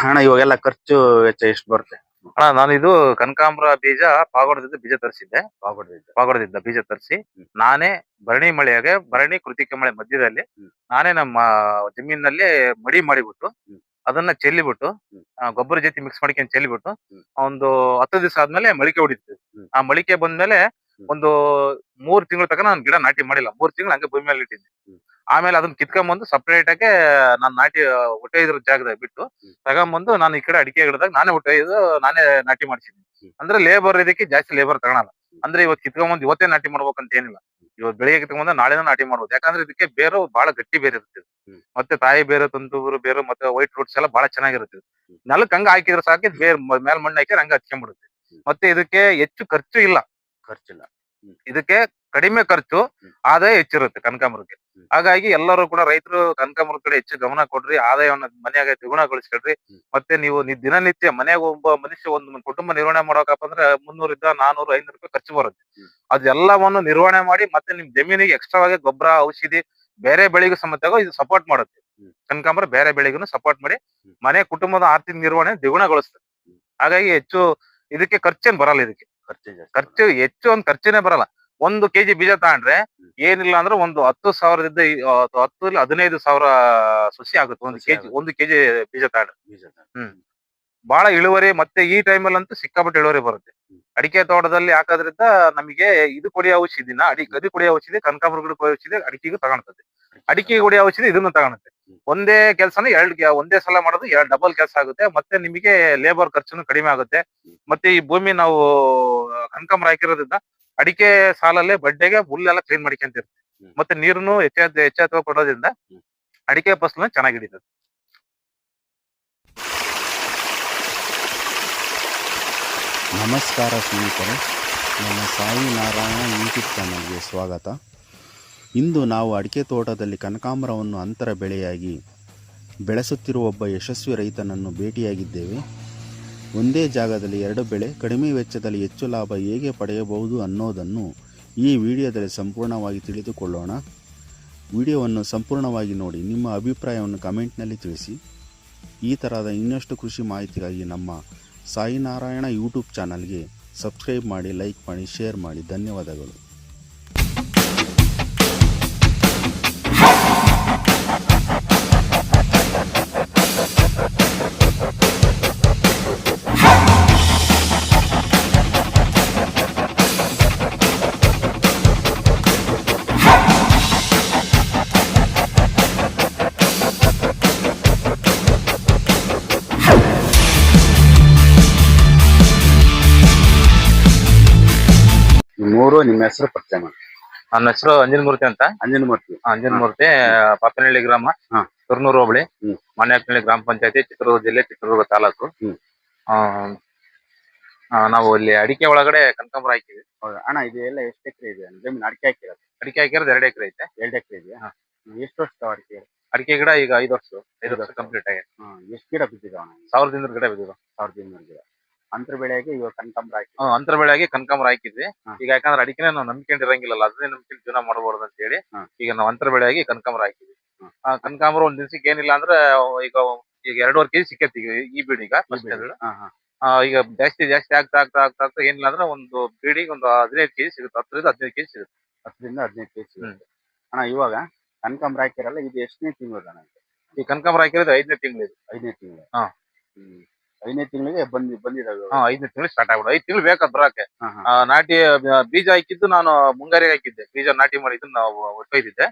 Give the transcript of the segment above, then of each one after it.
ಅಣ್ಣ ಇವಾಗೆಲ್ಲ ಖರ್ಚು ವೆಚ್ಚ ಎಷ್ಟು ಬರುತ್ತೆ? ಅಣ್ಣ ನಾನು ಇದು ಕನಕಾಂಬರ ಬೀಜ ಪಾಗೋಡದಿಂದ ಬೀಜ ತರಿಸಿದ್ದೆ. ಪಾಗೋಡದಿಂದ ಬೀಜ ತರಿಸಿ ನಾನೇ ಭರಣಿ ಕೃತಿಕ ಮಳೆ ಮಧ್ಯದಲ್ಲಿ ನಾನೇ ನಮ್ಮ ಜಮೀನಿನಲ್ಲಿ ಮಡಿ ಮಾಡಿಬಿಟ್ಟು ಅದನ್ನ ಚೆಲ್ಲಿಬಿಟ್ಟು ಗೊಬ್ಬರ ಜೊತೆ ಮಿಕ್ಸ್ ಮಾಡ್ಕೊಂಡು ಚೆಲ್ಲಿಬಿಟ್ಟು ಒಂದು 10 ದಿವಸ ಆದ್ಮೇಲೆ ಮೊಳಕೆ ಹೊಡಿತೀವಿ. ಆ ಮೊಳಕೆ ಬಂದ್ಮೇಲೆ ಒಂದು 3 ತಿಂಗಳ ತನಕ ನಾನು ಗಿಡ ನಾಟಿ ಮಾಡಿಲ್ಲ. 3 ತಿಂಗಳು ಹಂಗೆ ಭೂಮಿ ಮೇಲೆ ಇಟ್ಟಿದ್ದೆ. ಆಮೇಲೆ ಅದನ್ನ ಕಿತ್ಕೊಂಡ್ಬಂದು ಸಪರೇಟ್ ಆಗಿ ನಾನು ನಾಟಿ ಒಟ್ಟೈದ್ರ ಜಾಗದಾಗ ಬಿಟ್ಟು ತಗೊಂಬಂದು ನಾನು ಈ ಕಡೆ ಅಡಿಕೆ ಗಿಡದಾಗ ನಾನೇ ಒಟ್ಟೈದು ನಾನೇ ನಾಟಿ ಮಾಡಿಸಿದ್ನಿ. ಅಂದ್ರೆ ಲೇಬರ್ ಇದಕ್ಕೆ ಜಾಸ್ತಿ ಲೇಬರ್ ತಗೊಳಲ್ಲ. ಅಂದ್ರೆ ಇವತ್ತು ಕಿತ್ಕೊಂಡ್ಬಂದು ಇವತ್ತೇ ನಾಟಿ ಮಾಡ್ಬೇಕಂತ ಏನಿಲ್ಲ. ಇವತ್ತು ಬೆಳಿಗ್ಗೆ ಕಿತ್ಕೊಂಡ್ಬಂದ ನಾಳೆನೂ ನಾಟಿ ಮಾಡ್ಬೋದು. ಯಾಕಂದ್ರೆ ಇದಕ್ಕೆ ಬೇರು ಬಹಳ ಗಟ್ಟಿ ಬೇರೆ ಇರುತ್ತೆ. ಮತ್ತೆ ತಾಯಿ ಬೇರು ತಂತುರು ಬೇರು ಮತ್ತೆ ವೈಟ್ ರೂಟ್ಸ್ ಎಲ್ಲ ಬಹಳ ಚೆನ್ನಾಗಿರುತ್ತೆ. ನೆಲಕ್ಕೆ ಹಂಗ ಹಾಕಿದ್ರೆ ಸಾಕಿ ಬೇರ್ ಮೇಲ್ ಮಣ್ಣು ಹಾಕಿದ್ರೆ ಹಂಗ ಹಚ್ಕೊಂಡ್ಬಿಡುತ್ತೆ. ಮತ್ತೆ ಇದಕ್ಕೆ ಹೆಚ್ಚು ಖರ್ಚು ಇಲ್ಲ. ಇದಕ್ಕೆ ಕಡಿಮೆ ಖರ್ಚು, ಆದಾಯ ಹೆಚ್ಚಿರುತ್ತೆ ಕನಕಾಂಬರಕ್ಕೆ. ಹಾಗಾಗಿ ಎಲ್ಲರೂ ಕೂಡ ರೈತರು ಕನಕಾಂಬರದ ಕಡೆ ಹೆಚ್ಚು ಗಮನ ಕೊಡ್ರಿ, ಆದಾಯವನ್ನು ಮನೆಯಾಗ ದ್ವಿಗುಣಗೊಳಿಸ್ಕೊಳ್ರಿ. ಮತ್ತೆ ನೀವು ದಿನನಿತ್ಯ ಮನೆಯಾಗ ಒಬ್ಬ ಮನುಷ್ಯ ಒಂದು ಕುಟುಂಬ ನಿರ್ವಹಣೆ ಮಾಡೋಕಪ್ಪ ಅಂದ್ರೆ 300 400 500 ರೂಪಾಯಿ ಖರ್ಚು ಬರುತ್ತೆ. ಅದೆಲ್ಲವನ್ನು ನಿರ್ವಹಣೆ ಮಾಡಿ ಮತ್ತೆ ನಿಮ್ ಜಮೀನಿಗೆ ಎಕ್ಸ್ಟ್ರಾ ಗೊಬ್ಬರ ಔಷಧಿ ಬೇರೆ ಬೆಳೆಗೂ ಸಮೇತ ಇದು ಸಪೋರ್ಟ್ ಮಾಡುತ್ತೆ. ಕನಕಾಂಬರ ಬೇರೆ ಬೆಳೆಗೂ ಸಪೋರ್ಟ್ ಮಾಡಿ ಮನೆ ಕುಟುಂಬದ ಆರ್ಥಿಕ ನಿರ್ವಹಣೆ ದ್ವಿಗುಣಗೊಳಿಸ್ತದೆ. ಹಾಗಾಗಿ ಹೆಚ್ಚು ಇದಕ್ಕೆ ಖರ್ಚೇನ್ ಬರಲ್ಲ. ಇದಕ್ಕೆ ಖರ್ಚು ಹೆಚ್ಚು ಒಂದು ಖರ್ಚೇನೆ ಬರಲ್ಲ. 1 ಕೆಜಿ ಬೀಜ ತಗೊಂಡ್ರೆ ಏನಿಲ್ಲ ಅಂದ್ರೆ ಒಂದು 10,000ದಿಂದ 10 ಇಲ್ಲ 15,000 ಸಸಿ ಆಗುತ್ತೆ. 1 ಕೆಜಿ ಬೀಜ ತಗೊಂಡ್ರೆ ಬಹಳ ಇಳುವರಿ. ಮತ್ತೆ ಈ ಟೈಮಲ್ಲಿ ಅಂತೂ ಸಿಕ್ಕಾಪಟ್ಟೆ ಇಳುವರಿ ಬರುತ್ತೆ. ಅಡಿಕೆ ತೋಟದಲ್ಲಿ ಹಾಕೋದ್ರಿಂದ ನಮಗೆ ಇದು ಕೊಡಿಯೋ ಔಷಧಿನ ಅದು ಕೊಡಿಯೋ ಔಷಧಿ ಕನಕಾಂಬರ ಗಿಡಕ್ಕೆ ಕೊಡಿಯೋ ಔಷಧಿ ಅಡಿಕೆಗೂ ತಗೊಳ್ತದೆ. ಅಡಿಕೆ ಕೊಡಿಯೋ ಔಷಧಿ ಇದನ್ನು ತಗೊಳುತ್ತೆ. ಒಂದೇ ಕೆಲಸನ ಒಂದೇ ಸಲ ಮಾಡೋದು 2 ಡಬಲ್ ಕೆಲಸ ಆಗುತ್ತೆ. ಮತ್ತೆ ನಿಮಗೆ ಲೇಬರ್ ಖರ್ಚುನು ಕಡಿಮೆ ಆಗುತ್ತೆ. ಮತ್ತೆ ಈ ಭೂಮಿ ನಾವು ಕನಕಾಂಬರ ಹಾಕಿರೋದ್ರಿಂದ ಅಡಿಕೆ ಸಾಲಲ್ಲೇ ಬಡ್ಡೆಗೆ ಹುಲ್ಲೆಲ್ಲ ಕ್ಲೀನ್ ಮಾಡ್ಕೊಂತಿರುತ್ತೆ. ಮತ್ತೆ ನೀರನ್ನು ಹೆಚ್ಚೆಚ್ಚುವ ಕೊಡೋದ್ರಿಂದ ಅಡಿಕೆ ಫಸಲು ಚೆನ್ನಾಗಿ ಹಿಡಿತದೆ. ನಮಸ್ಕಾರ ಸ್ನೇಹಿತರೆ, ನನ್ನ ಸಾಯಿ ನಾರಾಯಣ ಯೂಟ್ಯೂಬ್ ಚಾನಲ್ಗೆ ಸ್ವಾಗತ. ಇಂದು ನಾವು ಅಡಿಕೆ ತೋಟದಲ್ಲಿ ಕನಕಾಂಬರವನ್ನು ಅಂತರ ಬೆಳೆಯಾಗಿ ಬೆಳೆಸುತ್ತಿರುವ ಒಬ್ಬ ಯಶಸ್ವಿ ರೈತನನ್ನು ಭೇಟಿಯಾಗಿದ್ದೇವೆ. ಒಂದೇ ಜಾಗದಲ್ಲಿ 2 ಬೆಳೆ ಕಡಿಮೆ ವೆಚ್ಚದಲ್ಲಿ ಹೆಚ್ಚು ಲಾಭ ಹೇಗೆ ಪಡೆಯಬಹುದು ಅನ್ನೋದನ್ನು ಈ ವಿಡಿಯೋದಲ್ಲಿ ಸಂಪೂರ್ಣವಾಗಿ ತಿಳಿದುಕೊಳ್ಳೋಣ. ವಿಡಿಯೋವನ್ನು ಸಂಪೂರ್ಣವಾಗಿ ನೋಡಿ ನಿಮ್ಮ ಅಭಿಪ್ರಾಯವನ್ನು ಕಮೆಂಟ್ನಲ್ಲಿ ತಿಳಿಸಿ. ಈ ಥರದ ಇನ್ನಷ್ಟು ಕೃಷಿ ಮಾಹಿತಿಗಾಗಿ ನಮ್ಮ ಸಾಯಿ ನಾರಾಯಣ ಯೂಟ್ಯೂಬ್ ಚಾನಲ್ಗೆ ಸಬ್ಸ್ಕ್ರೈಬ್ ಮಾಡಿ, ಲೈಕ್ ಮಾಡಿ, ಶೇರ್ ಮಾಡಿ. ಧನ್ಯವಾದಗಳು. ನಿಮ್ಮ ಹೆಸರು ಪರಿಚಯ ಮಾಡಿ. ನನ್ನ ಹೆಸರು ಅಂಜನಮೂರ್ತಿ ಅಂತ. ಅಂಜನಮೂರ್ತಿ ಪಾಪನಹಳ್ಳಿ ಗ್ರಾಮ, ತುರ್ನೂರು ಹೋಬಳಿ, ಮಾನ್ಯಕನಹಳ್ಳಿ ಗ್ರಾಮ ಪಂಚಾಯತಿ, ಚಿತ್ರದುರ್ಗ ಜಿಲ್ಲೆ, ಚಿತ್ರದುರ್ಗ ತಾಲೂಕು. ನಾವು ಇಲ್ಲಿ ಅಡಿಕೆ ಒಳಗಡೆ ಕನಕಾಂಬರ ಹಾಕಿವಿ. ಹೌದಾ ಅಣ್ಣ? ಇದು ಎಲ್ಲ ಎಷ್ಟು ಎಕರೆ ಇದೆ ಜಮೀನು? ಅಡಿಕೆ ಹಾಕಿರೋದು? ಅಡಿಕೆ ಹಾಕಿರೋದು 2 ಎಕರೆ ಐತೆ. 2 ಎಕರೆ ಇದೆಯಾ? ಎಷ್ಟು ವರ್ಷ ಅಡಿಕೆ ಗಿಡ? ಈಗ 5 ವರ್ಷ ಕಂಪ್ಲೀಟ್ ಆಗಿದೆ. ಎಷ್ಟು ಗಿಡ ಬಿದ್ದಿದಾವ? 1200 ಗಿಡ ಬಿದ್ದಿದಾವ. 1200 ಗಿಡ ಅಂತರ ಬೆಳೆಯಾಗಿ ಇವಾಗ ಕನಕಾಂಬರ ಹಾಕಿ ಅಂತರ ಬೆಳೆಯಾಗಿ ಕನಕಾಂಬರ ಹಾಕಿದ್ವಿ. ಈಗ ಯಾಕಂದ್ರೆ ಅಡಿಕೆನ ನಾವು ನಂಬ್ಕೊಂಡಿರಂಗಿಲ್ಲ, ಅದನ್ನೇ ನಂಬ್ಕೊಂಡು ಜೀವನ ಮಾಡಬಾರ್ದು ಅಂತ ಹೇಳಿ ಈಗ ನಾವು ಅಂತರ ಬೆಳೆಯಾಗಿ ಕನಕಾಂಬರ ಹಾಕಿದ್ವಿ. ಕನಕಾಂಬರ ಒಂದ್ ದಿವಸಕ್ಕೆ ಏನಿಲ್ಲ ಅಂದ್ರೆ ಈಗ 2.5 ಕೆಜಿ ಸಿಕ್ಕೈತಿ ಈ ಬೀಡಿಗ. ಈಗ ಜಾಸ್ತಿ ಆಗ್ತಾ ಏನಿಲ್ಲ ಅಂದ್ರೆ ಒಂದು ಬೀಡಿಗೆ ಒಂದು 15 ಕೆಜಿ ಸಿಗುತ್ತೆ. 10ರಿಂದ 15 ಕೆಜಿ ಸಿಗುತ್ತೆ. 10ರಿಂದ 15 ಕೆಜಿ ಸಿಗುತ್ತೆ. ಅಣ್ಣ ಇವಾಗ ಕನಕಾಂಬರ ಹಾಕಿರಲ್ಲ, ಇದು ಎಷ್ಟನೇ ತಿಂಗಳು ಅಣ್ಣ? ಈ ಕನಕಾಂಬರ ಹಾಕಿರೋದು 5ನೇ ತಿಂಗಳು. 5ನೇ ತಿಂಗಳು. 5ನೇ ತಿಂಗಳಿಗೆ ಬಂದಿದ್ದಾವೆ. 5ನೇ ತಿಂಗಳು ಸ್ಟಾರ್ಟ್ ಆಗ್ಬಿಡು. 5 ತಿಂಗಳು ಬೇಕಾದ್ ಬರಕ್ಕೆ. ನಾಟಿ ಬೀಜ ಹಾಕಿದ್ದು ನಾನು ಮುಂಗಾರಿಗೆ ಹಾಕಿದ್ದೆ. ಬೀಜ ನಾಟಿ ಮಾಡಿದ್ದು ನಾವು ಒಟ್ಟೊಯ್ದಿದ್ದೆ.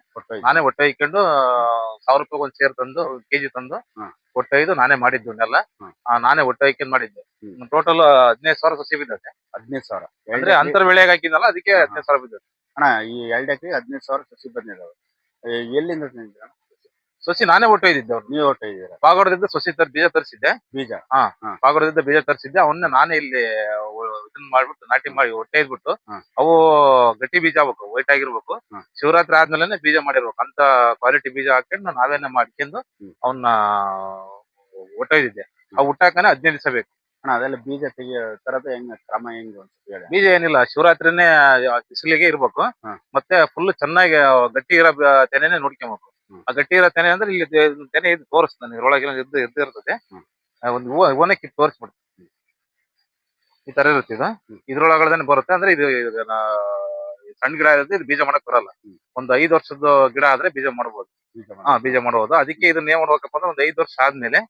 ನಾನೇ ಒಟ್ಟೊಯ್ಕೊಂಡು 1000 ರೂಪಾಯಿ ಒಂದು ಸೇರ್ ತಂದು ಕೆಜಿ ತಂದು ಒಟ್ಟೊಯ್ದು ನಾನೇ ಮಾಡಿದ್ದು ಎಲ್ಲ. ನಾನೇ ಒಟ್ಟೊಯ್ಕೊಂಡ್ ಮಾಡಿದ್ದೆ. ಟೋಟಲ್ 15,000 ಸಸಿ ಬಿದ್ದತ್ತೆ. 15,000 ಅಂದ್ರೆ ಅಂತರ ಬೆಳೆಯಾಗಿ ಹಾಕಿದ್ನಲ್ಲ, ಅದಕ್ಕೆ 15,000 ಬಿದ್ದತ್ತೆ. ಅಣ್ಣ ಈ 2 ಎಕರೆಗೆ 15,000 ಸಸಿ ಬಂದಿದ್ದಾವೆ. ಎಲ್ಲಿಂದ ತಂದಿದ್ದೀರ? ಸಸಿ ನಾನೇ ಒಟ್ಟೊಯ್ದಿದ್ದೆ. ನೀವು ಒಟ್ಟೊಯ್ದಿದ್ದೀರ? ಪಾಗೋಡದಿಂದ ಬೀಜ ತರಿಸಿದ್ದೆ. ಬೀಜ ಪಾಗೋಡದಿಂದ ಬೀಜ ತರಿಸಿದ್ದೆ. ಅವನ್ನ ನಾನೇ ಇಲ್ಲಿ ಇದನ್ನ ಮಾಡ್ಬಿಟ್ಟು ನಾಟಿ ಮಾಡಿ ಒಟ್ಟೊಯ್ದ್ಬಿಟ್ಟು ಅವು ಗಟ್ಟಿ ಬೀಜ ಆಗ್ಬೇಕು, ವೈಟ್ ಆಗಿರ್ಬೇಕು. ಶಿವರಾತ್ರಿ ಆದ್ಮೇಲೆ ಬೀಜ ಮಾಡಿರ್ಬೇಕು ಅಂತ ಕ್ವಾಲಿಟಿ ಬೀಜ ಹಾಕೊಂಡು ನಾವೇನೆ ಮಾಡ್ಕೊಂಡು ಅವನ್ನ ಒಟ್ಟೊಯ್ದಿದ್ದೆ. ಆ ಹುಟ್ಟಾಕನೆ 15 ದಿವಸ ಬೇಕು. ಅಣ್ಣ ಅದೆಲ್ಲ ಬೀಜ ತರದು ಹೆಂಗ ಕ್ರಮ ಹೆಂಗ್ ಅಂತ ಹೇಳಿ. ಬೀಜ ಏನಿಲ್ಲ, ಶಿವರಾತ್ರಿನೇ ಬಿಸಿಲಿಗೆ ಇರ್ಬೇಕು. ಮತ್ತೆ ಫುಲ್ ಚೆನ್ನಾಗಿ ಗಟ್ಟಿ ಇರೋ ತೆನೆನೆ ನೋಡ್ಕೊಬೇಕು. ಆ ಗಟ್ಟಿ ಇರೋ ತೆನೆ ಅಂದ್ರೆ ಇಲ್ಲಿ ತೆನೆ ಇದು ತೋರಿಸ್ತಾನೆ ಇದ್ರೊಳಗೆ ಇರ್ತದೆ. ಒಂದು ಹೂವನೇ ಕಿತ್ತು ತೋರಿಸ್ಬಿಡ್ತು. ಈ ತರ ಇರುತ್ತೆ ಇದು. ಇದ್ರೊಳಗಡೆ ಬರುತ್ತೆ ಅಂದ್ರೆ ಇದು ಸಣ್ಣ ಗಿಡ ಇರುತ್ತೆ, ಇದು ಬೀಜ ಮಾಡಕ್ ಬರಲ್ಲ. ಒಂದು 5 ವರ್ಷದ ಗಿಡ ಆದ್ರೆ ಬೀಜ ಮಾಡಬಹುದು. ಬೀಜ ಮಾಡಬಹುದು. ಅದಕ್ಕೆ ಇದನ್ನ ಏನ್ ಮಾಡ್ಬೇಕಪ್ಪ ಅಂದ್ರೆ ಒಂದು 5 ವರ್ಷ ಆದ್ಮೇಲೆ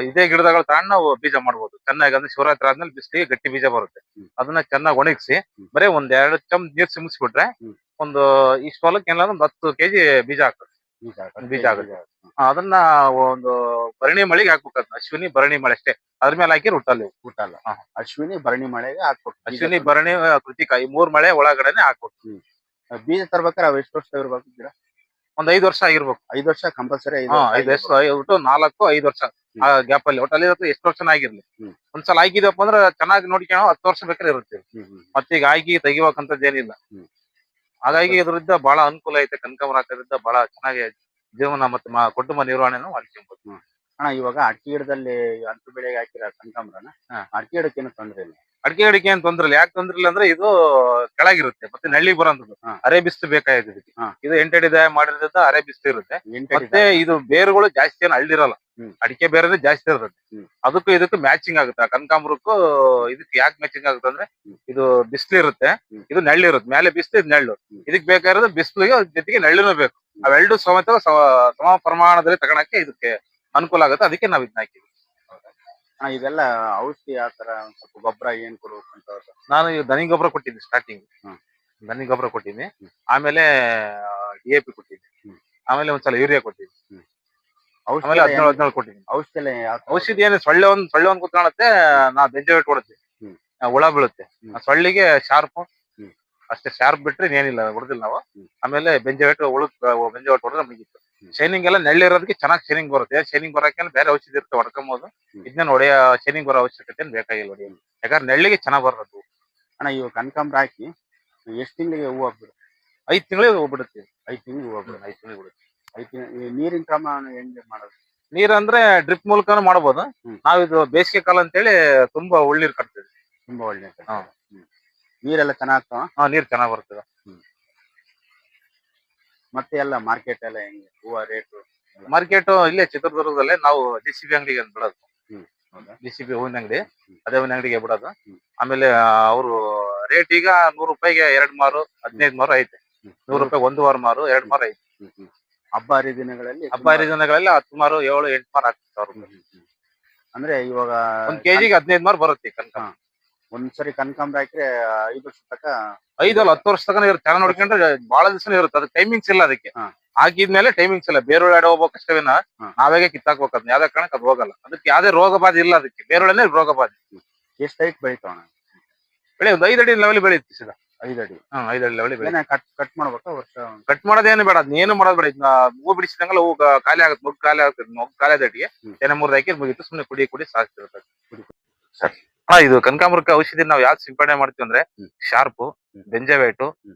ಇದೇ ಗಿಡಗಳು ತಗೊಂಡು ನಾವು ಬೀಜ ಮಾಡ್ಬೋದು. ಚೆನ್ನಾಗಿ ಅಂದ್ರೆ ಶಿವರಾತ್ರಿ ಆದ್ಮೇಲೆ ಬಿಸಿಲಿಗೆ ಗಟ್ಟಿ ಬೀಜ ಬರುತ್ತೆ. ಅದನ್ನ ಚೆನ್ನಾಗಿ ಒಣಗಿಸಿ ಬರೀ ಒಂದ್ 2 ಚಮ್ ನೀರ್ ಸಿಮಿಸ್ಬಿಟ್ರೆ ಒಂದು ಇಷ್ಟು ಹೊಲಕ್ಕೆ ಏನಾದ್ರು ಒಂದು 10 kg ಬೀಜ ಹಾಕೋದು. ಬೀಜ ಆಗುತ್ತೆ. ಅದನ್ನ ಒಂದು ಭರಣಿ ಮಳೆಗೆ ಹಾಕ್ಬೇಕು. ಅಶ್ವಿನಿ ಭರಣಿ ಮಳೆ ಅಷ್ಟೇ, ಅದ್ರ ಮೇಲೆ ಹಾಕಿ ಹುಟ್ಟಲ್ಲ. ಅಶ್ವಿನಿ ಭರಣಿ ಮಳೆಗೆ ಹಾಕ್ಬೇಕು. ಅಶ್ವಿನಿ ಭರಣಿ ಕೃತಿಕ ಈ 3 ಮಳೆ ಒಳಗಡೆನೆ ಹಾಕ್ಬೇಕು. ಬೀಜ ತರ್ಬೇಕಾದ್ರೆ ಅವ್ ಎಷ್ಟು ವರ್ಷ ಇರ್ಬೇಕು ಗಿಡ? ಒಂದ್ 5 ವರ್ಷ ಆಗಿರ್ಬೇಕು. 5 ವರ್ಷ ಕಂಪಲ್ಸರಿ. 5 ವರ್ಷ 4-5 ವರ್ಷ ಆ ಗ್ಯಾಪ್ ಅಲ್ಲಿ ಒಟ್ಟಲ್ಲಿ ಎಷ್ಟು ವರ್ಷನ ಆಗಿರ್ಲಿ. ಒಂದ್ಸಲ ಹಾಕಿದಪ್ಪ ಅಂದ್ರೆ ಚೆನ್ನಾಗಿ ನೋಡ್ಕೊಳೋ 10 ವರ್ಷ ಬೇಕಾದ್ರೆ ಇರುತ್ತೆ. ಮತ್ತೀಗ ಹಾಕಿ ತೆಗಿಬೇಕಂತದ್ದು ಏನಿಲ್ಲ. ಹಾಗಾಗಿ ಇದರಿಂದ ಬಹಳ ಅನುಕೂಲ ಐತೆ. ಕನಕಾಂಬರ ಹಾಕೋದ್ರಿಂದ ಬಹಳ ಚೆನ್ನಾಗಿ ಜೀವನ ಮತ್ತೆ ಕುಟುಂಬ ನಿರ್ವಹಣೆನೂ ಮಾಡ್ಕೊಬಹುದು. ಅಣ್ಣ ಇವಾಗ ಅಡಿಕೆ ಗಿಡದಲ್ಲಿ ಅಂಟು ಬೆಳೆಗೆ ಹಾಕಿರೋ ಕನಕಾಂಬರನ ಅಡಿಕೆ ಗಿಡಕ್ಕೆ ಏನು ತೊಂದ್ರೆ ಇಲ್ಲ. ಅಡಿಕೆ ಗಿಡಕ್ಕೆ ಏನ್ ತೊಂದ್ರೆ ಇಲ್ಲ. ಯಾಕೆ ತೊಂದ್ರೆ ಇಲ್ಲ ಅಂದ್ರೆ ಇದು ಕೆಳಗಿರುತ್ತೆ ಮತ್ತೆ ನಳ್ಳಿ ಬರೋಂಥದ್ದು. ಅರೆ ಬಿಸ್ತು ಬೇಕಾಗಿದೆ. ಇದು 8 ಅಡಿ ದಾಯ ಮಾಡಿರೋದ್ರಿಂದ ಅರೆ ಬಿಸ್ತು ಇರುತ್ತೆ. ಮತ್ತೆ ಇದು ಬೇರುಗಳು ಜಾಸ್ತಿ ಏನು ಹಳ್ಳಿರಲ್ಲ. ಅಡಿಕೆ ಬೇರೆ ಜಾಸ್ತಿ ಇರುತ್ತೆ. ಅದಕ್ಕೂ ಇದಕ್ಕೂ ಮ್ಯಾಚಿಂಗ್ ಆಗುತ್ತೆ. ಕನಕಾಂಬರಕ್ಕೂ ಇದಕ್ಕೆ ಯಾಕೆ ಮ್ಯಾಚಿಂಗ್ ಆಗುತ್ತೆ ಅಂದ್ರೆ ಇದು ಬಿಸಿಲು ಇರುತ್ತೆ, ಇದು ನೆಳ್ಳು ಇರುತ್ತೆ. ಮೇಲೆ ಬಿಸಿಲು, ಇದು ನೆಳ್ಳು. ಇದಕ್ ಬೇಕಾಗಿರೋದು ಬಿಸಿಲಿಗೆ ಜೊತೆಗೆ ನೆಳ್ಳುನೂ ಬೇಕು. ಅವೆರಡು ಸಮೇತ ಸಮ ಪ್ರಮಾಣದಲ್ಲಿ ತಗೊಳಕ್ಕೆ ಇದಕ್ಕೆ ಅನುಕೂಲ ಆಗುತ್ತೆ. ಅದಕ್ಕೆ ನಾವ್ ಇದನ್ನ ಹಾಕಿದ್ವಿ. ಇದೆಲ್ಲ ಔಷಧಿ ಆತರ ಸ್ವಲ್ಪ ಗೊಬ್ಬರ ಏನ್ ಕೊಡ್ಬೇಕು ಅಂತ? ನಾನು ದನಿ ಗೊಬ್ಬರ ಕೊಟ್ಟಿದ್ದೆ ಸ್ಟಾರ್ಟಿಂಗ್. ದನಿ ಗೊಬ್ಬರ ಕೊಟ್ಟಿದ್ದೆ, ಆಮೇಲೆ DAP ಕೊಟ್ಟಿದ್ದೆ, ಆಮೇಲೆ ಒಂದ್ಸಲ ಯೂರಿಯಾ ಕೊಟ್ಟಿದ್ದೆ, ಆಮೇಲೆ 17 ಕೊಟ್ಟಿದ್ದೀನಿ. ಔಷಧಿ ಏನು ಸೊಳ್ಳೆ ಒಂದ್ ಕುತ್ಕೊಳ್ಳುತ್ತೆ. ನಾ ಬೆಂಜೆಟ್ ಕೊಡುತ್ತೆ, ಹುಳ ಬೀಳುತ್ತೆ. ಸೊಳ್ಳಿಗೆ ಶಾರ್ಪ್ ಅಷ್ಟೇ. ಶಾರ್ಪ್ ಬಿಟ್ರೆ ಏನಿಲ್ಲ, ಹೊಡೆದಿಲ್ಲ ನಾವು. ಆಮೇಲೆ ಬೆಂಜೆಟ್ ಬೆಂಜೆಟ್ ಹೊಡೆದ್ರೆ ಮುಗಿತ್ತು. ಶೈನಿಂಗ್ ಎಲ್ಲ ನೆಳ್ಳಿರೋದಕ್ಕೆ ಚೆನ್ನಾಗಿ ಶೈನಿಂಗ್ ಬರುತ್ತೆ. ಶೈನಿಂಗ್ ಬರೋಕೆ ಬೇರೆ ಔಷಧಿ ಇರುತ್ತೆ ಹೊಡ್ಕೊಂಬೋದು. ಇದನ್ನ ಹೊಡೆಯ ಶೈನಿಂಗ್ ಬರೋ ಅವಶ್ಯಕತೆ ಬೇಕಾಗಿಲ್ಲ ಹೊಡೆಯಲು. ಯಾಕಂದ್ರೆ ನೆಳ್ಳಿಗೆ ಚೆನ್ನಾಗಿ ಬರೋದು. ಅಣ್ಣ ಇವಾಗ ಕನಕಾಂಬರ ಹಾಕಿ ಎಷ್ಟು ತಿಂಗಳಿಗೆ ಹೂವು ಆಗ್ಬಿಡುತ್ತೆ? 5 ತಿಂಗಳಿಗೆ ಹೂ ಬಿಡುತ್ತೆ. 5 ತಿಂಗಳಿಗೆ ಹೂವು ಆಗ್ಬಿಡುತ್ತೆ. 5 ತಿಂಗಳಿಗೆ ಬಿಡುತ್ತೆ. ನೀರಿನ ಕ್ರಮ ಹೆಂಗೆ ಮಾಡೋದು? ನೀರ್ ಅಂದ್ರೆ ಡ್ರಿಪ್ ಮೂಲಕನೂ ಮಾಡಬಹುದು. ನಾವಿದು ಬೇಸಿಗೆ ಕಾಲ ಅಂತೇಳಿ ತುಂಬಾ ಒಳ್ಳೆ ಕಟ್ತೀವಿ. ತುಂಬಾ ಒಳ್ಳೆ ನೀರೆಲ್ಲ ಚೆನ್ನಾಗ್ತಾವ? ನೀರ್ ಚೆನ್ನಾಗ್ ಬರ್ತದೆ. ಮತ್ತೆ ಎಲ್ಲ ಮಾರ್ಕೆಟ್ ಎಲ್ಲ ಹೆಂಗೆ ಹೂವ ರೇಟು? ಮಾರ್ಕೆಟ್ ಇಲ್ಲೇ ಚಿತ್ರದುರ್ಗದಲ್ಲೇ ನಾವು DCP ಅಂಗಡಿಗೆ ಅಂತ ಬಿಡೋದು. DCP ಹೂವಿನ ಅಂಗಡಿ, ಅದೇ ಹೂವಿನ ಅಂಗಡಿಗೆ ಬಿಡೋದು. ಆಮೇಲೆ ಅವರು ರೇಟ್ ಈಗ 100 ರೂಪಾಯಿಗೆ 2 ಮಾರು, 15 ಮಾರು ಐತೆ. 100 ರೂಪಾಯಿ 1 ವಾರ ಮಾರು, 2 ಮಾರು ಐತೆ. ಹಬ್ಬ ಹರಿದಿನಗಳಲ್ಲಿ 10 ಮಾರು, 7-8 ಮಾರು ಆಗ್ತದೆ. ಅಂದ್ರೆ ಇವಾಗ 1 kgಗೆ 15 ಮಾರು ಬರುತ್ತೆ ಕನಕಾಂಬರ. ಒಂದ್ಸರಿ ಕನಕಾಂಬರ ಹಾಕಿದ್ರೆ 5 ವರ್ಷ ತನಕ, 5 ಅಲ್ಲ 10 ವರ್ಷ ತನಕ ಇರುತ್ತೆ. ಚೆನ್ನಾಗಿ ನೋಡ್ಕೊಂಡ್ರೆ ಬಹಳ ದಿವಸ ಇರುತ್ತೆ. ಅದಕ್ಕೆ ಟೈಮಿಂಗ್ಸ್ ಇಲ್ಲ. ಅದಕ್ಕೆ ಹಾಕಿದ್ಮೇಲೆ ಟೈಮಿಂಗ್ಸ್ ಇಲ್ಲ. ಬೇರುಳೆ ಹೋಗ್ಬೇಕು ಅಷ್ಟೇನ, ನಾವೇ ಕಿತ್ತಾಕ್ಬೇಕು. ಅದನ್ನ ಯಾವ್ದೇ ಕಾರಣಕ್ಕೆ ಅದು ಹೋಗಲ್ಲ. ಅದಕ್ಕೆ ಯಾವ್ದೇ ರೋಗ ಬಾಧೆ ಇಲ್ಲ. ಅದಕ್ಕೆ ಬೇರುಳೆನೆ ರೋಗ ಬಾಧೆ. ಎಷ್ಟು ಹೈಟ್ ಬೆಳಿತಾವಣ? ಬೆಳೆ ಒಂದು 5 ಅಡಿ ಲೆವೆಲ್ ಬೆಳೆಯುತ್ತೆ ಸೀದಾ. 5 ಅಡಿ? 5 ಅಡಿ ಲೆವೆಲ್ ಬೆಳೆ. ಕಟ್ ಮಾಡ್ಬೇಕಾ? ವರ್ಷ ಕಟ್ ಮಾಡೋದೇನು ಬೇಡ. ಅದನ್ನೇನು ಮಾಡೋದು ಬೇಡ. ಹೂ ಬಿಡಿಸಿದಂಗಲ್ಲ ಹೂ ಖಾಲಿ ಆಗುತ್ತೆ. ಮೊಗ್ಗು ಖಾಲಿ ಆಗುತ್ತೆ. ಮೊಗ್ಗು ಖಾಲಿ ಆದಟ್ಟಿಗೆ ತೆನೆ 3 ಹಾಕಿ ಮುಗಿತು. ಸುಮ್ಮನೆ ಕುಡಿ ಸಾಕ್ತಿರುತ್ತೆ. ಇದು ಕನಕಾಂಬರಕ್ಕೆ ಔಷಧಿ ನಾವು ಯಾವ್ದು ಸಿಂಪಡಣೆ ಮಾಡ್ತೀವಿ ಅಂದ್ರೆ ಶಾರ್ಪು, ಬೆಂಜವೇಟು,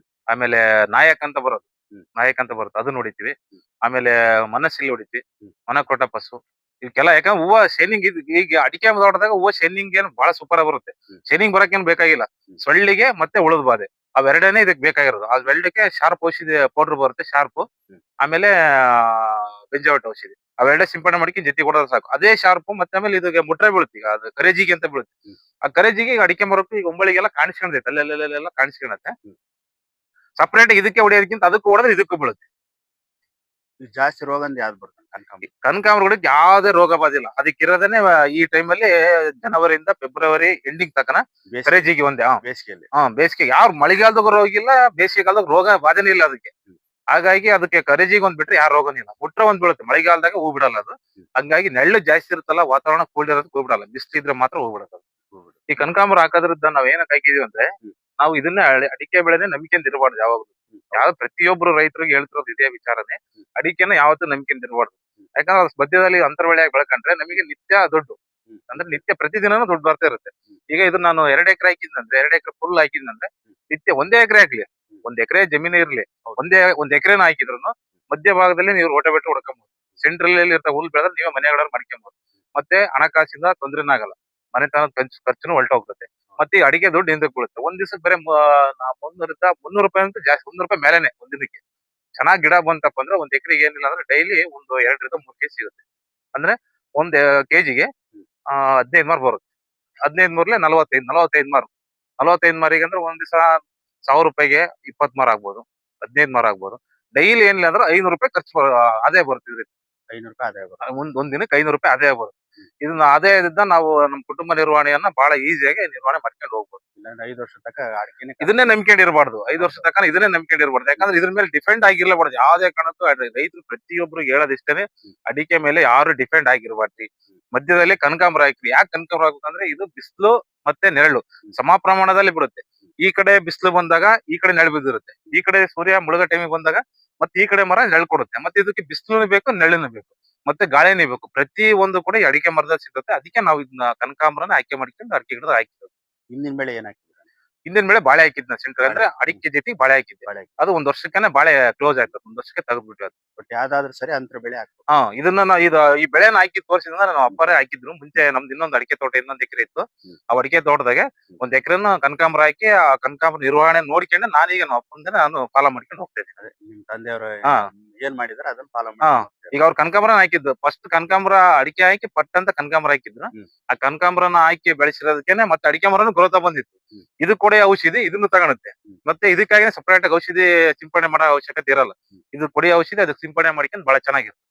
ಆಮೇಲೆ ನಾಯಕ್ ಅಂತ ಬರುತ್ತೆ. ಅದನ್ನ ಹೊಡಿತೀವಿ. ಆಮೇಲೆ ಮನಸ್ಸಿಲ್ಲಿ ಹೊಡಿತೀವಿ, ಮನಕೋಟಪಸ್ಸು ಇವಕ್ಕೆಲ್ಲ. ಯಾಕಂದ್ರೆ ಹೂವ ಶೈನಿಂಗ್ ಈಗ ಅಡಿಕೆ ಹೊಡೆದಾಗ ಹೂವ ಶೈನಿಂಗ್ ಏನು ಬಹಳ ಸೂಪರ್ ಆಗಿ ಬರುತ್ತೆ. ಶೈನಿಂಗ್ ಬರಕ್ಕೇನು ಬೇಕಾಗಿಲ್ಲ. ಸೊಳ್ಳಿಗೆ ಮತ್ತೆ ಉಳಿದ ಬಾಧೆ ಅವೆರಡನೇ ಇದಕ್ಕೆ ಬೇಕಾಗಿರೋದು. ಅವೆರಡಕ್ಕೆ ಶಾರ್ಪ್ ಔಷಧಿ ಪೌಡರ್ ಬರುತ್ತೆ, ಶಾರ್ಪ್. ಆಮೇಲೆ ಬೆಂಜವೇಟ್ ಔಷಧಿ, ಅವೆರಡೇ ಸಿಂಪಡಣೆ ಮಾಡ್ಕೊಂಡು ಜೊತೆ ಕೊಡೋದು ಸಾಕು. ಅದೇ ಶಾರ್ಪ್. ಮತ್ತೆ ಆಮೇಲೆ ಇದಕ್ಕೆ ಮುಟ್ರೆ ಬೀಳುತ್ತೆ. ಈಗ ಅದು ಕರೇಜಿಗೆ ಅಂತ ಬೀಳುತ್ತೆ. ಆ ಕರೇಜಿಗೆ ಈಗ ಅಡಿಕೆ ಮರಕ್ಕೂ ಈಗ ಒಂಬಳಿಗೆಲ್ಲ ಕಾಣಿಸ್ಕೊಂಡೈತೆ. ಅಲ್ಲೆಲ್ಲ ಕಾಣಿಸ್ಕೊಳತ್ತೆ. ಸಪರೇಟ್ ಇದಕ್ಕೆ ಹೊಡೆಯೋದಕ್ಕಿಂತ ಅದಕ್ಕೂ ಹೊಡೆದ್ರೆ ಇದಕ್ಕೂ ಬೀಳುತ್ತೆ. ಜಾಸ್ತಿ ರೋಗ ಅಂದ್ರೆ ಯಾವ್ದು ಬರುತ್ತೆ? ಕನಕಾಂಬರಗಳಿಗೆ ಯಾವ್ದೇ ರೋಗ ಬಾದಿಲ್ಲ. ಅದಕ್ಕಿರೋದನ್ನೇ ಈ ಟೈಮಲ್ಲಿ ಜನವರಿಯಿಂದ ಫೆಬ್ರವರಿ ಎಂಡಿಂಗ್ ತಕನ ಕರೇಜಿಗೆ ಒಂದೇ. ಬೇಸಿಗೆಯಲ್ಲಿ ಬೇಸಿಗೆ ಯಾವ ಮಳೆಗಾಲದಾಗ ರೋಗ ಇಲ್ಲ, ಬೇಸಿಗೆ ಕಾಲದಾಗ ರೋಗ ಬಾಧೆನೇ ಇಲ್ಲ ಅದಕ್ಕೆ. ಹಾಗಾಗಿ ಅದಕ್ಕೆ ಕರೇಜಿಗೆ ಒಂದ್ ಬಿಟ್ರೆ ಯಾರು ರೋಗನೂ ಇಲ್ಲ. ಮುಟ್ರೆ ಒಂದ್ ಬೀಳುತ್ತೆ. ಮಳೆಗಾಲದಾಗ ಹೂ ಬಿಡಲ್ಲ ಅದು. ಹಂಗಾಗಿ ನೆಳ್ಳು ಜಾಸ್ತಿ ಇರುತ್ತಲ್ಲ, ವಾತಾವರಣ ಕೂಲ್ ಇರೋದಕ್ಕೆ ಹೂ ಬಿಡಲ್ಲ. ಬಿಸಿಲಿದ್ರೆ ಮಾತ್ರ ಹೂ ಬಿಡುತ್ತೆ. ಈ ಕನಕಾಂಬರ ಹಾಕೋದ್ರಿಂದ ನಾವ್ ಏನಕ್ಕೆ ಹಾಕಿದೀವಿ ಅಂದ್ರೆ ನಾವು ಇದನ್ನ ಅಡಿಕೆ ಬೆಳೆನೆ ನಂಬಿಕೆಂತ ಇರಬಾರ್ದು ಯಾವಾಗ್ಲೂ. ಪ್ರತಿಯೊಬ್ರು ರೈತರಿಗೆ ಹೇಳ್ತಿರೋದು ಇದೇ ವಿಚಾರನೆ. ಅಡಿಕೆನ ಯಾವತ್ತೂ ನಂಬಿಕೆಂತ ಇರಬಾರ್ದು. ಯಾಕಂದ್ರೆ ಅದ್ರ ಮಧ್ಯದಲ್ಲಿ ಅಂತರ್ಬೆಳೆಯಾಗಿ ಬೆಳ್ಕೊಂಡ್ರೆ ನಮಗೆ ನಿತ್ಯ ದುಡ್ಡು, ಅಂದ್ರೆ ನಿತ್ಯ ಪ್ರತಿದಿನನೂ ದುಡ್ಡು ಬರ್ತಾ ಇರುತ್ತೆ. ಈಗ ಇದು ನಾನು 2 ಎಕರೆ ಹಾಕಿದ್ನಂದ್ರೆ, 2 ಎಕರೆ ಫುಲ್ ಹಾಕಿದ್ನಂದ್ರೆ ನಿತ್ಯ 1 ಎಕರೆ ಹಾಕ್ಲಿ, 1 ಎಕರೆ ಜಮೀನು ಇರ್ಲಿ, 1 ಎಕರೆನ ಹಾಕಿದ್ರು ಮಧ್ಯ ಭಾಗದಲ್ಲಿ ನೀವು ರೋಟೋವೇಟರ್ ಹೊಡ್ಕೊಂಬೋದು. ಸೆಂಟ್ರಲ್ ಇರ್ತಾ ಹುಲ್ ಬೆಳೆದ್ರೆ ನೀವೇ ಮನೆಗಳನ್ನ ಮಾಡ್ಕೊಬಹುದು. ಮತ್ತೆ ಹಣಕಾಸಿಂದ ತೊಂದ್ರೆನಾಗಲ್ಲ. ಮನೆತನದ ಖರ್ಚುನು ಹೊರಟೋಗ್ತದೆ. ಮತ್ತೆ ಈ ಅಡಿಕೆ ದುಡ್ಡು ಹಿಂದಕ್ಕೆ ಬೀಳುತ್ತೆ. ಒಂದ್ ದಿವಸಕ್ಕೆ ಬರೀ 300 ರೂಪಾಯಿ ಅಂತ ಜಾಸ್ತಿ, 100 ರೂಪಾಯಿ ಮೇಲೆನೆ ಒಂದ್ ದಿನಕ್ಕೆ. ಚೆನ್ನಾಗಿ ಗಿಡ ಬಂತಪ್ಪ ಅಂದ್ರೆ ಒಂದ್ ಎಕರೆಗೆ ಏನಿಲ್ಲ ಅಂದ್ರೆ ಡೈಲಿ ಒಂದು 2 3 ಕೆಜಿ ಸಿಗುತ್ತೆ. ಅಂದ್ರೆ ಒಂದ್ ಕೆಜಿಗೆ 15 ಮಾರು ಬರುತ್ತೆ. 15 ಮೂರ್ಲೆ 45 ಮಾರು. 45 ಮಾರಿಗೆ ಅಂದ್ರೆ ಒಂದ್ ದಿವಸ 1000 ರೂಪಾಯಿಗೆ 20 ಮಾರು ಆಗ್ಬೋದು, 15 ಮಾರು ಆಗ್ಬೋದು. ಡೈಲಿ ಏನಿಲ್ಲ ಅಂದ್ರೆ 500 ರೂಪಾಯಿ ಆದಾಯ ಬರುತ್ತೆ ಇದಕ್ಕೆ. 500 ರೂಪಾಯಿ ಆದಾಯ ಬರುತ್ತೆ. ಒಂದ್ ದಿನಕ್ಕೆ 500 ರೂಪಾಯಿ ಆದಾಯ ಬರುತ್ತೆ. ಇದನ್ನ ಆದಾಯದಿಂದ ನಾವು ನಮ್ಮ ಕುಟುಂಬ ನಿರ್ವಹಣೆಯನ್ನ ಬಹಳ ಈಸಿಯಾಗಿ ನಿರ್ವಹಣೆ ಮಾಡ್ಕೊಂಡು ಹೋಗ್ಬೋದು. ಇಲ್ಲಾಂದ್ರೆ 5 ವರ್ಷ ತನಕ ಅಡಿಕೆನೆ ಇದನ್ನೇ ನಂಬ್ಕೊಂಡಿರ್ಬಾರ್ದು. 5 ವರ್ಷ ತನಕ ಇದನ್ನೇ ನಂಬ್ಕೊಂಡಿರ್ಬಾರ್ದು. ಯಾಕಂದ್ರೆ ಇದ್ರ ಮೇಲೆ ಡಿಪೆಂಡ್ ಆಗಿರ್ಲೇಬಾರ್ದು. ಯಾವ್ದೇ ಕಾರಣಕ್ಕೂ ರೈತರು ಪ್ರತಿಯೊಬ್ರು ಹೇಳೋದಿಷ್ಟೇನೆ, ಅಡಿಕೆ ಮೇಲೆ ಯಾರು ಡಿಪೆಂಡ್ ಆಗಿರ್ಬಾರ್ದು. ಮಧ್ಯದಲ್ಲಿ ಕನಕಾಂಬರ ಹಾಕ್ರಿ. ಯಾಕೆ ಕನಕಾಂಬರ ಹಾಕ್ಬೇಕಂದ್ರೆ ಇದು ಬಿಸಿಲು ಮತ್ತೆ ನೆರಳು ಸಮ ಪ್ರಮಾಣದಲ್ಲಿ ಬಿಡುತ್ತೆ. ಈ ಕಡೆ ಬಿಸಿಲು ಬಂದಾಗ ಈ ಕಡೆ ನೆರಳು ಬಿದ್ದಿರುತ್ತೆ, ಈ ಕಡೆ ಸೂರ್ಯ ಮುಳುಗೋ ಟೈಮಿಗೆ ಬಂದಾಗ ಮತ್ತೆ ಈ ಕಡೆ ಮರ ನೆರಳು ಕೊಡುತ್ತೆ. ಮತ್ತೆ ಇದಕ್ಕೆ ಬಿಸಿಲು ಬೇಕು, ನೆರಳಿನ ಬೇಕು, ಮತ್ತೆ ಗಾಳಿನೇ ಬೇಕು. ಪ್ರತಿ ಒಂದು ಕೂಡ ಈ ಅಡಿಕೆ ಮರದಲ್ಲಿ ಸಿಗುತ್ತೆ. ಅದಕ್ಕೆ ನಾವು ಇದನ್ನ ಕನಕಾಂಬರನ ಆಯ್ಕೆ ಮಾಡ್ಕೊಂಡು ಅಡಿಕೆ ಗಿಡದ ಹಾಕಿದ್ವಿ. ಹಿಂದಿನ ಬೆಳೆ ಏನ್ ಹಾಕಿದ್ರಿ? ಹಿಂದಿನ ಬೆಳೆ ಬಾಳೆ ಹಾಕಿದ್ನ ಸೆಂಟರ್ ಅಂದ್ರೆ ಅಡಿಕೆ ಜೊತೆಗೆ ಬಾಳೆ ಹಾಕಿದ್ದೆ. ಅದು 1 ವರ್ಷಕ್ಕೆ ಬಾಳೆ ಕ್ಲೋಸ್ ಆಯ್ತದೆ. 1 ವರ್ಷಕ್ಕೆ ತೆಗೆದ್ಬಿಟ್ಟು ಅದು. ಬಟ್ ಯಾವ್ದಾದ್ರು ಸರಿ ಅಂತರ ಬೆಳೆ ಹಾಕ್ಬೇಕು. ಇದನ್ನ ಈ ಬೆಳೆನ ಹಾಕಿ ತೋರಿಸಿದ್ರೆ ನಮ್ಮ ಅಪ್ಪರೇ ಹಾಕಿದ್ರು. ಮುಂಚೆ ನಮ್ದು ಇನ್ನೊಂದು ಅಡಿಕೆ ತೋಟ, ಇನ್ನೊಂದು ಎಕರೆ ಇತ್ತು. ಆ ಅಡಿಕೆ ತೋಟದಾಗೆ 1 ಎಕರೆನ ಕನಕಾಂಬರ ಹಾಕಿ ಆ ಕನಕಾಂಬರ ನಿರ್ವಹಣೆ ನೋಡ್ಕೊಂಡು ನಾನೀಗ ನಮ್ಮ ಅಪ್ಪಂದೇ ನಾನು ಫಾಲೋ ಮಾಡ್ಕೊಂಡು ಹೋಗ್ತಾ ಇದ್ದೀನಿ. ನಿಮ್ ತಂದೆಯವರು ಹಾ. ಏನ್ ಮಾಡಿದಾರೆ ಅದನ್ನ ಫಾಲೋ ಹಾ. ಮಾಡಿ. ಈಗ ಅವ್ರು ಕನಕಾಂಬರ ಹಾಕಿದ್ದು ಫಸ್ಟ್ ಕನಕಾಂಬರ ಅಡಿಕೆ ಹಾಕಿ ಪಟ್ ಅಂತ ಕನಕಾಂಬರ ಹಾಕಿದ್ರು. ಆ ಕನಕಾಂಬರನ ಹಾಕಿ ಬೆಳೆಸಿರೋದಕ್ಕೇನೆ ಮತ್ತೆ ಅಡಿಕೆ ಮರನು ಗ್ರೋತ್ ಬಂದಿತ್ತು. ಇದು ಕೂಡ ಔಷಧಿ, ಇದನ್ನು ತಗೊಳುತ್ತೆ. ಮತ್ತೆ ಇದಕ್ಕಾಗಿ ಸಪರೇಟ್ ಆಗಿ ಔಷಧಿ ಸಿಂಪಡಣೆ ಮಾಡೋ ಅವಶ್ಯಕತೆ ಇರಲ್ಲ. ಇದು ಕೊಡಿ ಔಷಧಿ, ಅದಕ್ಕೆ ಸಿಂಪಡಣೆ ಮಾಡ್ಕೊಂಡು ಬಹಳ ಚೆನ್ನಾಗಿರುತ್ತೆ.